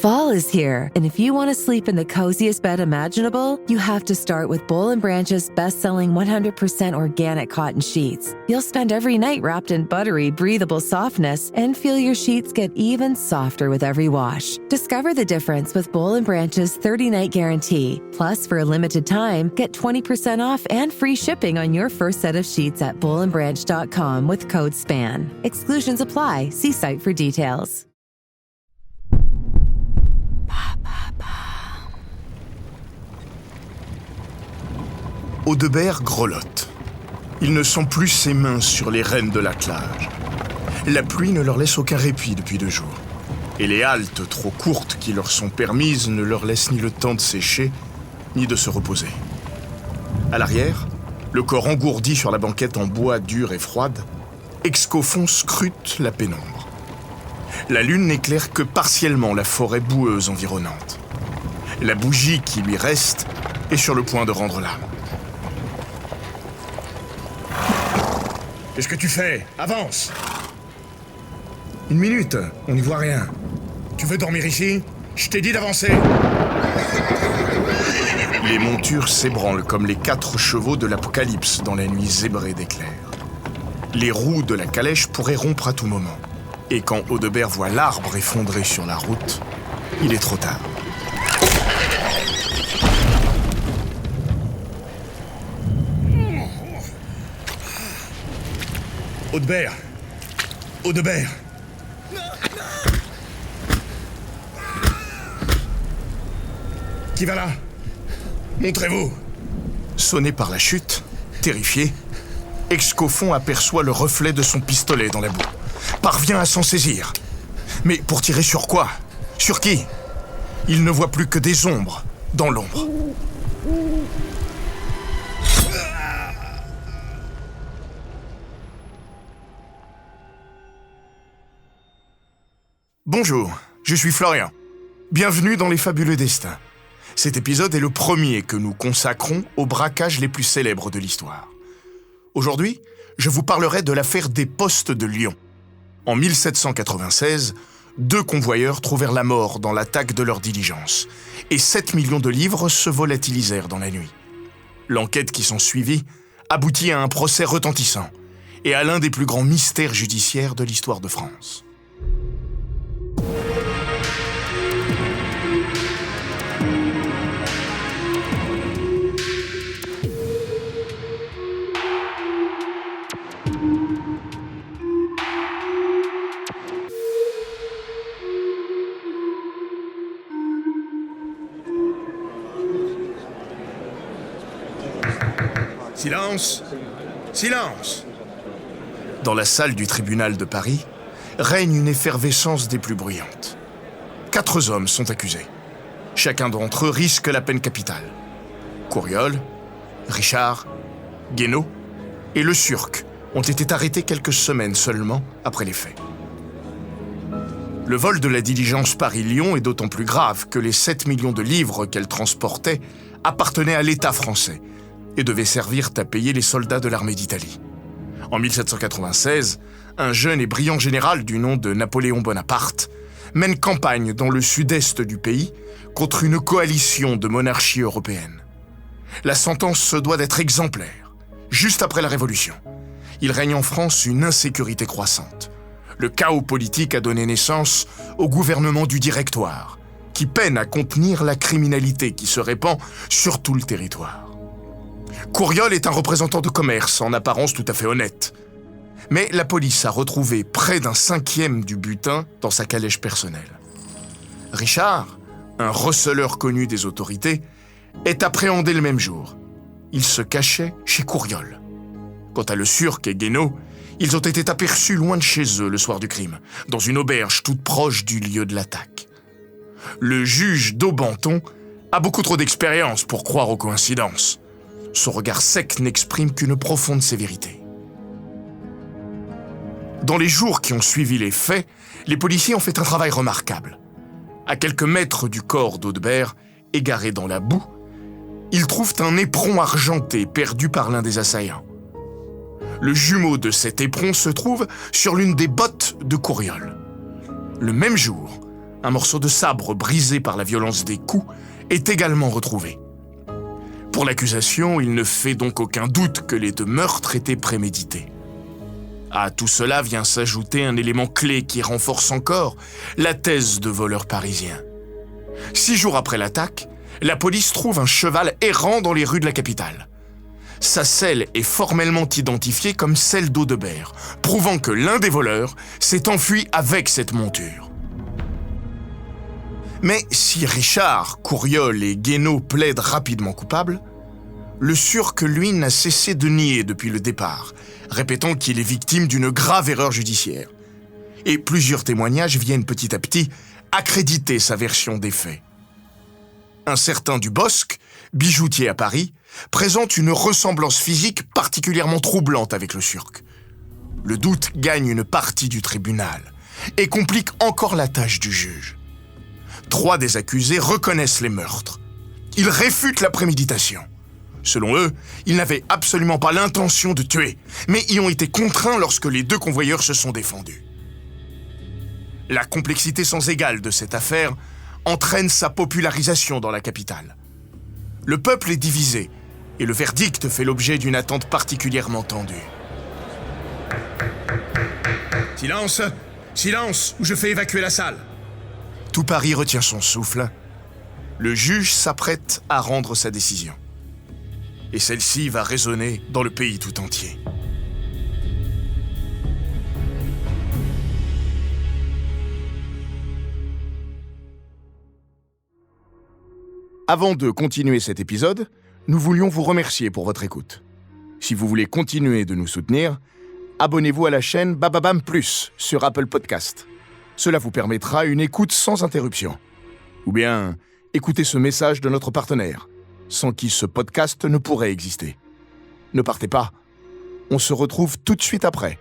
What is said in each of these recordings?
Fall is here, and if you want to sleep in the coziest bed imaginable, you have to start with Boll & Branch's best-selling 100% organic cotton sheets. You'll spend every night wrapped in buttery, breathable softness and feel your sheets get even softer with every wash. Discover the difference with Boll & Branch's 30-night guarantee. Plus, for a limited time, get 20% off and free shipping on your first set of sheets at bollandbranch.com with code SPAN. Exclusions apply. See site for details. Audebert grelotte. Il ne sent plus ses mains sur les rênes de l'attelage. La pluie ne leur laisse aucun répit depuis 2 jours. Et les haltes trop courtes qui leur sont permises ne leur laissent ni le temps de sécher, ni de se reposer. À l'arrière, le corps engourdi sur la banquette en bois dure et froide, Excoffon scrute la pénombre. La lune n'éclaire que partiellement la forêt boueuse environnante. La bougie qui lui reste est sur le point de rendre l'âme. Qu'est-ce que tu fais? Avance! 1 minute, on n'y voit rien. Tu veux dormir ici? Je t'ai dit d'avancer! Les montures s'ébranlent comme les 4 chevaux de l'apocalypse dans la nuit zébrée d'éclairs. Les roues de la calèche pourraient rompre à tout moment. Et quand Audebert voit l'arbre effondré sur la route, il est trop tard. Audebert! Audebert! Qui va là? Montrez-vous! Sonné par la chute, terrifié, Excoffon aperçoit le reflet de son pistolet dans la boue. Parvient à s'en saisir. Mais pour tirer sur quoi? Sur qui? Il ne voit plus que des ombres dans l'ombre. Bonjour, je suis Florian. Bienvenue dans Les Fabuleux Destins. Cet épisode est le premier que nous consacrons aux braquages les plus célèbres de l'histoire. Aujourd'hui, je vous parlerai de l'affaire des Postes de Lyon. En 1796, 2 convoyeurs trouvèrent la mort dans l'attaque de leur diligence, et 7 millions de livres se volatilisèrent dans la nuit. L'enquête qui s'ensuivit aboutit à un procès retentissant et à l'un des plus grands mystères judiciaires de l'histoire de France. Silence! Silence! Dans la salle du tribunal de Paris, règne une effervescence des plus bruyantes. 4 hommes sont accusés. Chacun d'entre eux risque la peine capitale. Courriol, Richard, Guénaud et Le Surc ont été arrêtés quelques semaines seulement après les faits. Le vol de la diligence Paris-Lyon est d'autant plus grave que les 7 millions de livres qu'elle transportait appartenaient à l'État français et devaient servir à payer les soldats de l'armée d'Italie. En 1796, un jeune et brillant général du nom de Napoléon Bonaparte mène campagne dans le sud-est du pays contre une coalition de monarchies européennes. La sentence se doit d'être exemplaire. Juste après la Révolution, il règne en France une insécurité croissante. Le chaos politique a donné naissance au gouvernement du Directoire, qui peine à contenir la criminalité qui se répand sur tout le territoire. Courriol est un représentant de commerce, en apparence tout à fait honnête. Mais la police a retrouvé près d'un 5e du butin dans sa calèche personnelle. Richard, un receleur connu des autorités, est appréhendé le même jour. Il se cachait chez Courriol. Quant à Le Surc et Guénaud, ils ont été aperçus loin de chez eux le soir du crime, dans une auberge toute proche du lieu de l'attaque. Le juge Daubenton a beaucoup trop d'expérience pour croire aux coïncidences. Son regard sec n'exprime qu'une profonde sévérité. Dans les jours qui ont suivi les faits, les policiers ont fait un travail remarquable. À quelques mètres du corps d'Audebert, égaré dans la boue, ils trouvent un éperon argenté perdu par l'un des assaillants. Le jumeau de cet éperon se trouve sur l'une des bottes de Courriol. Le même jour, Un morceau de sabre brisé par la violence des coups est également retrouvé. Pour l'accusation, il ne fait donc aucun doute que les 2 meurtres étaient prémédités. À tout cela vient s'ajouter un élément clé qui renforce encore la thèse de voleur parisien. 6 jours après l'attaque, la police trouve un cheval errant dans les rues de la capitale. Sa selle est formellement identifiée comme celle d'Audebert, prouvant que l'un des voleurs s'est enfui avec cette monture. Mais si Richard, Couriol et Guénaud plaident rapidement coupables, le Surque, lui, n'a cessé de nier depuis le départ, répétant qu'il est victime d'une grave erreur judiciaire. Et plusieurs témoignages viennent petit à petit accréditer sa version des faits. Un certain Dubosc, bijoutier à Paris, présente une ressemblance physique particulièrement troublante avec le Surque. Le doute gagne une partie du tribunal et complique encore la tâche du juge. 3 des accusés reconnaissent les meurtres. Ils réfutent la préméditation. Selon eux, ils n'avaient absolument pas l'intention de tuer, mais y ont été contraints lorsque les 2 convoyeurs se sont défendus. La complexité sans égale de cette affaire entraîne sa popularisation dans la capitale. Le peuple est divisé, et le verdict fait l'objet d'une attente particulièrement tendue. Silence! Silence, ou je fais évacuer la salle. Tout Paris retient son souffle. Le juge s'apprête à rendre sa décision. Et celle-ci va résonner dans le pays tout entier. Avant de continuer cet épisode, nous voulions vous remercier pour votre écoute. Si vous voulez continuer de nous soutenir, abonnez-vous à la chaîne Bababam Plus sur Apple Podcast. Cela vous permettra une écoute sans interruption. Ou bien, écoutez ce message de notre partenaire, sans qui ce podcast ne pourrait exister. Ne partez pas, on se retrouve tout de suite après.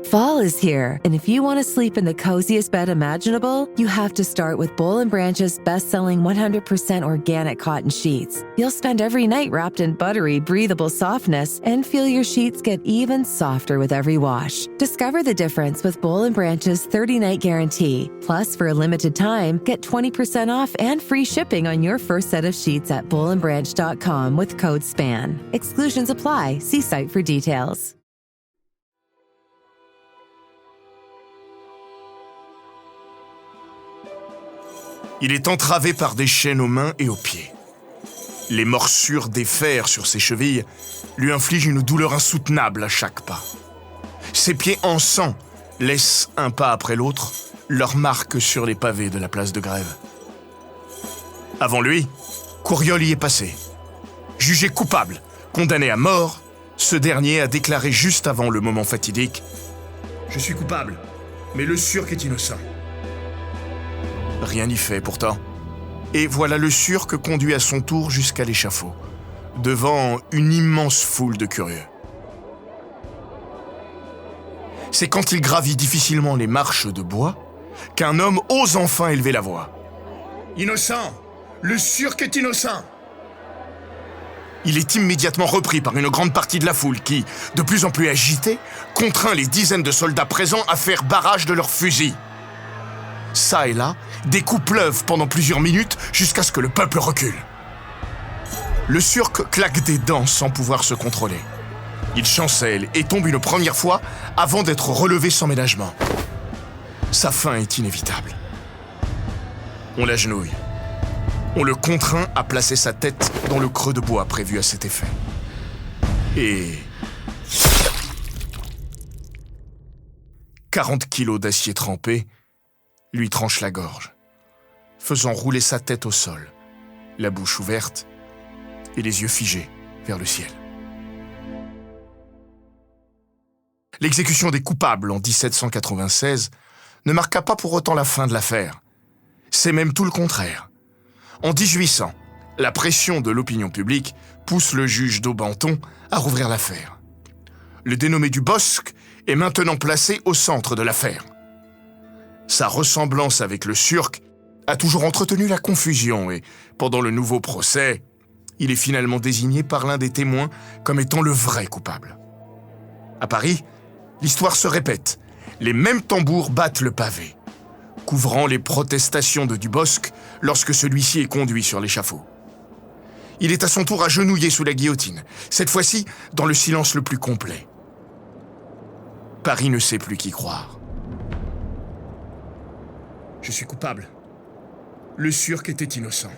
Fall is here, and if you want to sleep in the coziest bed imaginable, you have to start with Boll & Branch's best-selling 100% organic cotton sheets. You'll spend every night wrapped in buttery, breathable softness and feel your sheets get even softer with every wash. Discover the difference with Boll & Branch's 30-night guarantee. Plus, for a limited time, get 20% off and free shipping on your first set of sheets at bollandbranch.com with code SPAN. Exclusions apply. See site for details. Il est entravé par des chaînes aux mains et aux pieds. Les morsures des fers sur ses chevilles lui infligent une douleur insoutenable à chaque pas. Ses pieds en sang laissent, un pas après l'autre, leurs marques sur les pavés de la place de Grève. Avant lui, Couriol y est passé. Jugé coupable, condamné à mort, ce dernier a déclaré juste avant le moment fatidique « Je suis coupable, mais le Surque est innocent. » Rien n'y fait pourtant. Et voilà le Surque conduit à son tour jusqu'à l'échafaud, devant une immense foule de curieux. C'est quand il gravit difficilement les marches de bois qu'un homme ose enfin élever la voix. « Innocent! Le Surque est innocent !» Il est immédiatement repris par une grande partie de la foule qui, de plus en plus agitée, contraint les dizaines de soldats présents à faire barrage de leurs fusils. Ça et là, des coups pleuvent pendant plusieurs minutes jusqu'à ce que le peuple recule. Le Surque claque des dents sans pouvoir se contrôler. Il chancelle et tombe une première fois avant d'être relevé sans ménagement. Sa fin est inévitable. On l'agenouille. On le contraint à placer sa tête dans le creux de bois prévu à cet effet. Et 40 kilos d'acier trempé lui tranche la gorge, faisant rouler sa tête au sol, la bouche ouverte et les yeux figés vers le ciel. L'exécution des coupables en 1796 ne marqua pas pour autant la fin de l'affaire. C'est même tout le contraire. En 1800, la pression de l'opinion publique pousse le juge Daubenton à rouvrir l'affaire. Le dénommé Dubosc est maintenant placé au centre de l'affaire. Sa ressemblance avec le Surque a toujours entretenu la confusion et, pendant le nouveau procès, il est finalement désigné par l'un des témoins comme étant le vrai coupable. À Paris, l'histoire se répète. Les mêmes tambours battent le pavé, couvrant les protestations de Dubosc lorsque celui-ci est conduit sur l'échafaud. Il est à son tour agenouillé sous la guillotine, cette fois-ci dans le silence le plus complet. Paris ne sait plus qui croire. Je suis coupable. Le Surc était innocent.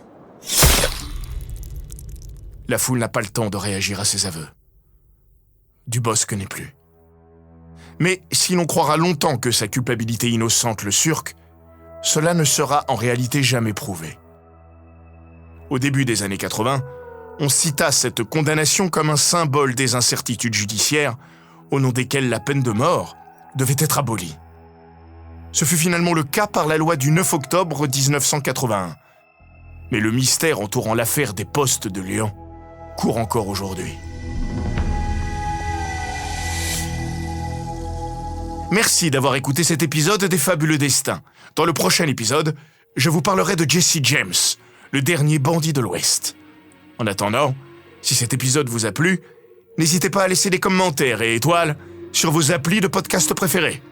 La foule n'a pas le temps de réagir à ses aveux. Dubosc n'est plus. Mais si l'on croira longtemps que sa culpabilité innocente le Surc, cela ne sera en réalité jamais prouvé. Au début des années 80, on cita cette condamnation comme un symbole des incertitudes judiciaires au nom desquelles la peine de mort devait être abolie. Ce fut finalement le cas par la loi du 9 octobre 1981. Mais le mystère entourant l'affaire des postes de Lyon court encore aujourd'hui. Merci d'avoir écouté cet épisode des Fabuleux Destins. Dans le prochain épisode, je vous parlerai de Jesse James, le dernier bandit de l'Ouest. En attendant, si cet épisode vous a plu, n'hésitez pas à laisser des commentaires et étoiles sur vos applis de podcast préférés.